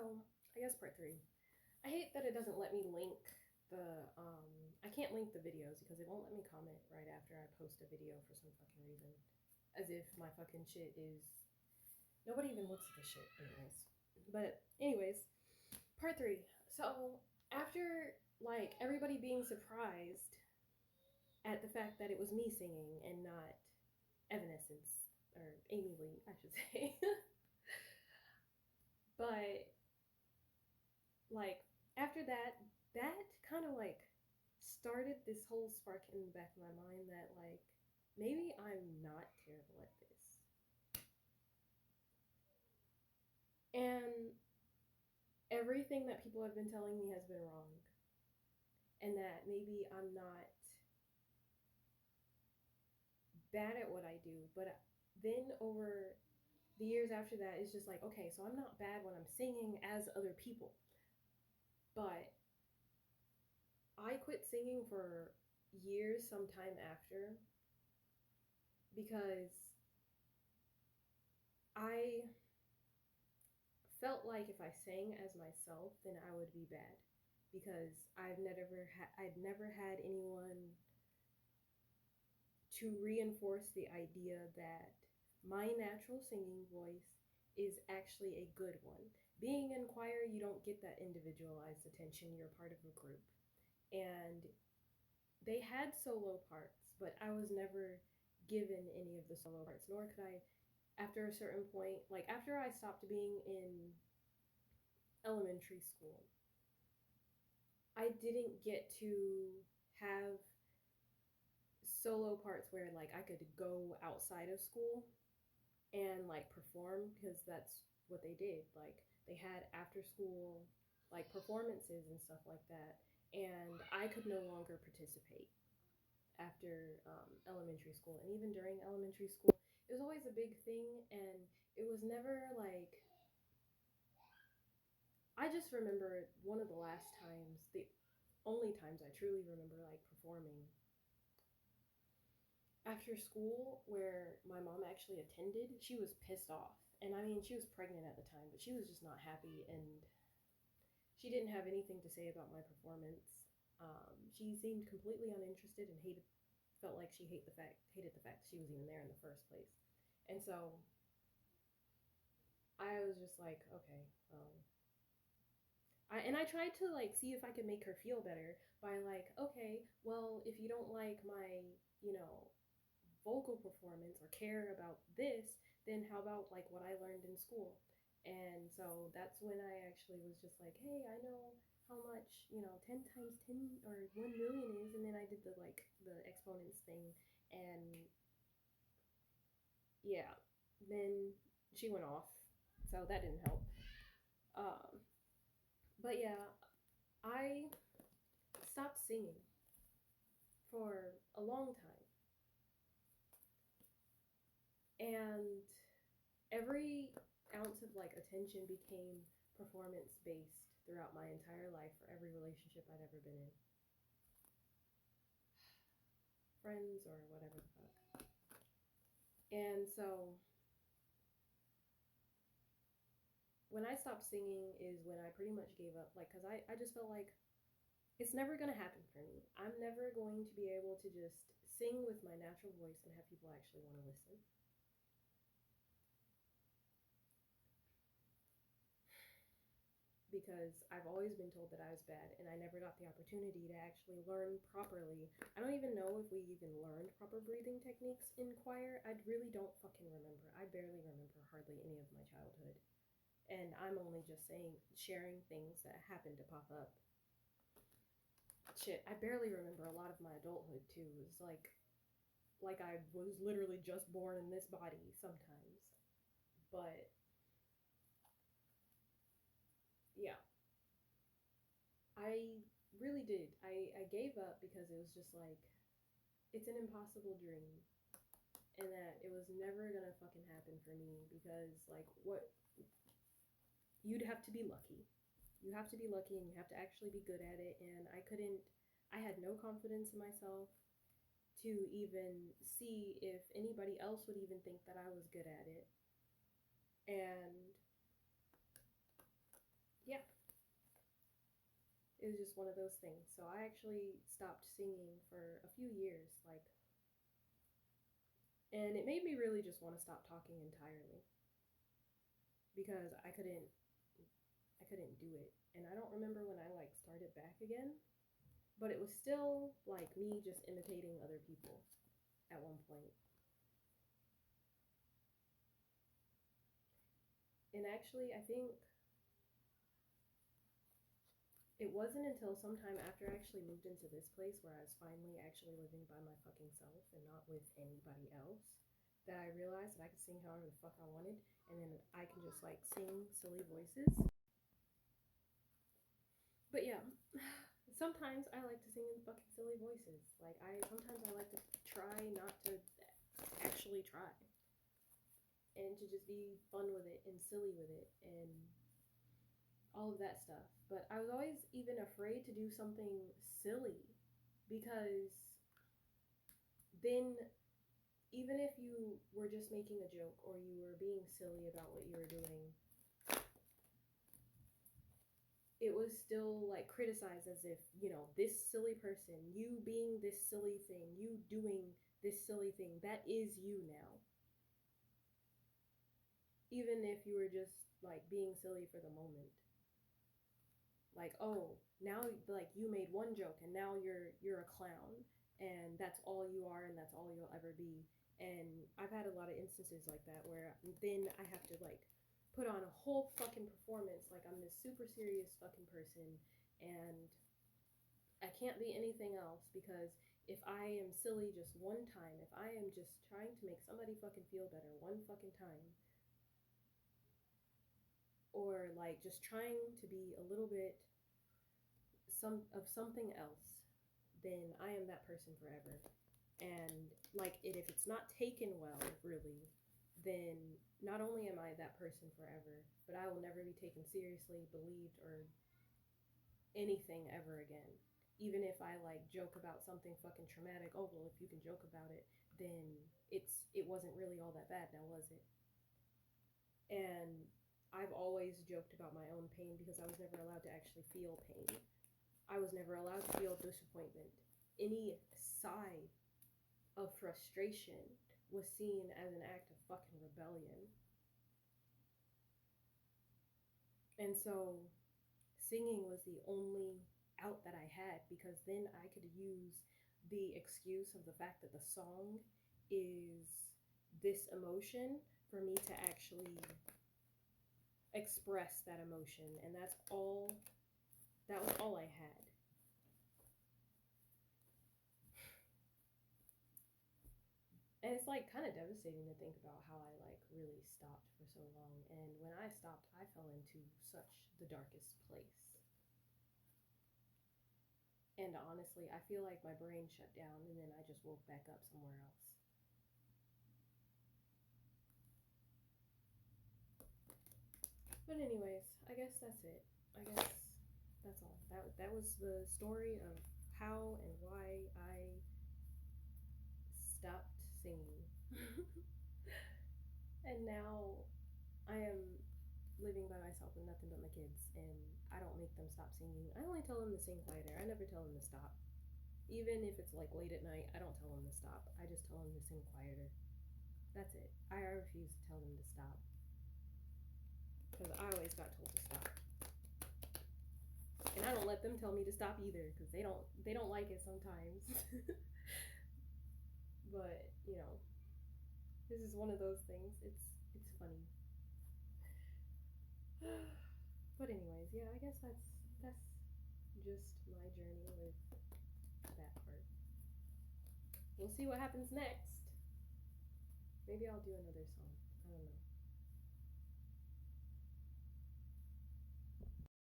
So, I guess part three. I hate that it doesn't let me link I can't link the videos because it won't let me comment right after I post a video for some fucking reason. As if my fucking shit is. Nobody even looks at the shit, anyways. But, anyways, part three. So, after, like, everybody being surprised at the fact that it was me singing and not Evanescence, or Amy Lee, I should say. But like after that, that kind of like started this whole spark in the back of my mind that like maybe I'm not terrible at this. And everything that people have been telling me has been wrong. And that maybe I'm not bad at what I do, but then over the years after that, it's just like, okay, so I'm not bad when I'm singing as other people. But I quit singing for years sometime after because I felt like if I sang as myself, then I would be bad because I'd never had anyone to reinforce the idea that my natural singing voice is actually a good one. Being in choir, you don't get that individualized attention. You're part of a group. And they had solo parts, but I was never given any of the solo parts, nor could I after a certain point, like after I stopped being in elementary school, I didn't get to have solo parts where like I could go outside of school and like perform because that's what they did. Like they had after school like performances and stuff like that, and I could no longer participate after elementary school. And even during elementary school, it was always a big thing, and it was never like I just remember one of the last times, the only times I truly remember like performing after school where my mom actually attended. She was pissed off. And I mean, she was pregnant at the time, but she was just not happy and she didn't have anything to say about my performance. She seemed completely uninterested and felt like she hated the fact that she was even there in the first place. And so I was just like, okay, well, I tried to like see if I could make her feel better by like, okay, well, if you don't like my, you know, vocal performance or care about this, then how about like what I learned in school? And so that's when I actually was just like, hey, I know how much, 10 times 10 or 1 million is. And then I did the exponents thing. And yeah, then she went off. So that didn't help. Um, but yeah, I stopped singing for a long time. And every ounce of like attention became performance based throughout my entire life for every relationship I'd ever been in. Friends or whatever the fuck. And so when I stopped singing is when I pretty much gave up. Like, because I just felt like it's never going to happen for me. I'm never going to be able to just sing with my natural voice and have people actually want to listen. Because I've always been told that I was bad and I never got the opportunity to actually learn properly. I don't even know if we even learned proper breathing techniques in choir. I really don't fucking remember. I barely remember hardly any of my childhood. And I'm only just sharing things that happened to pop up. Shit, I barely remember a lot of my adulthood too. It's like I was literally just born in this body sometimes. But yeah, I really did. I gave up because it was just like it's an impossible dream and that it was never gonna fucking happen for me because like what you'd have to be lucky. You have to be lucky and you have to actually be good at it, and I had no confidence in myself to even see if anybody else would even think that I was good at it. And it was just one of those things. So I actually stopped singing for a few years, like, and it made me really just want to stop talking entirely because I couldn't do it. And I don't remember when I like started back again, but it was still like me just imitating other people at one point. And actually, I think it wasn't until sometime after I actually moved into this place where I was finally actually living by my fucking self and not with anybody else that I realized that I could sing however the fuck I wanted, and then I can just like sing silly voices. But yeah, sometimes I like to sing in fucking silly voices. Like sometimes I like to try not to actually try and to just be fun with it and silly with it and all of that stuff. But I was always even afraid to do something silly because then even if you were just making a joke or you were being silly about what you were doing, it was still like criticized as if, you know, this silly person, you being this silly thing, you doing this silly thing, that is you now. Even if you were just like being silly for the moment. Like, oh, now like you made one joke and now you're a clown and that's all you are and that's all you'll ever be. And I've had a lot of instances like that where then I have to like put on a whole fucking performance like I'm this super serious fucking person and I can't be anything else because if I am silly just one time, if I am just trying to make somebody fucking feel better one fucking time, or like just trying to be a little bit something else, then I am that person forever. And like if it's not taken well, really, then not only am I that person forever, but I will never be taken seriously, believed, or anything ever again. Even if I like joke about something fucking traumatic, oh well, if you can joke about it, then it wasn't really all that bad, now was it? And I've always joked about my own pain because I was never allowed to actually feel pain. I was never allowed to feel disappointment. Any sigh of frustration was seen as an act of fucking rebellion. And so singing was the only out that I had because then I could use the excuse of the fact that the song is this emotion for me to actually express that emotion, and that was all I had. And it's like kind of devastating to think about how I like really stopped for so long. And when I stopped, I fell into such the darkest place. And honestly, I feel like my brain shut down and then I just woke back up somewhere else. But anyways, I guess that's it. I guess that's all. That was the story of how and why I stopped singing. And now I am living by myself with nothing but my kids, and I don't make them stop singing. I only tell them to sing quieter. I never tell them to stop. Even if it's like late at night, I don't tell them to stop. I just tell them to sing quieter. That's it. I refuse to tell them to stop because I always got told to stop, and I don't let them tell me to stop either because they don't like it sometimes. But you know, this is one of those things. It's funny. But anyways, yeah, I guess that's just my journey with that part. We'll see what happens next. Maybe I'll do another song. I don't know.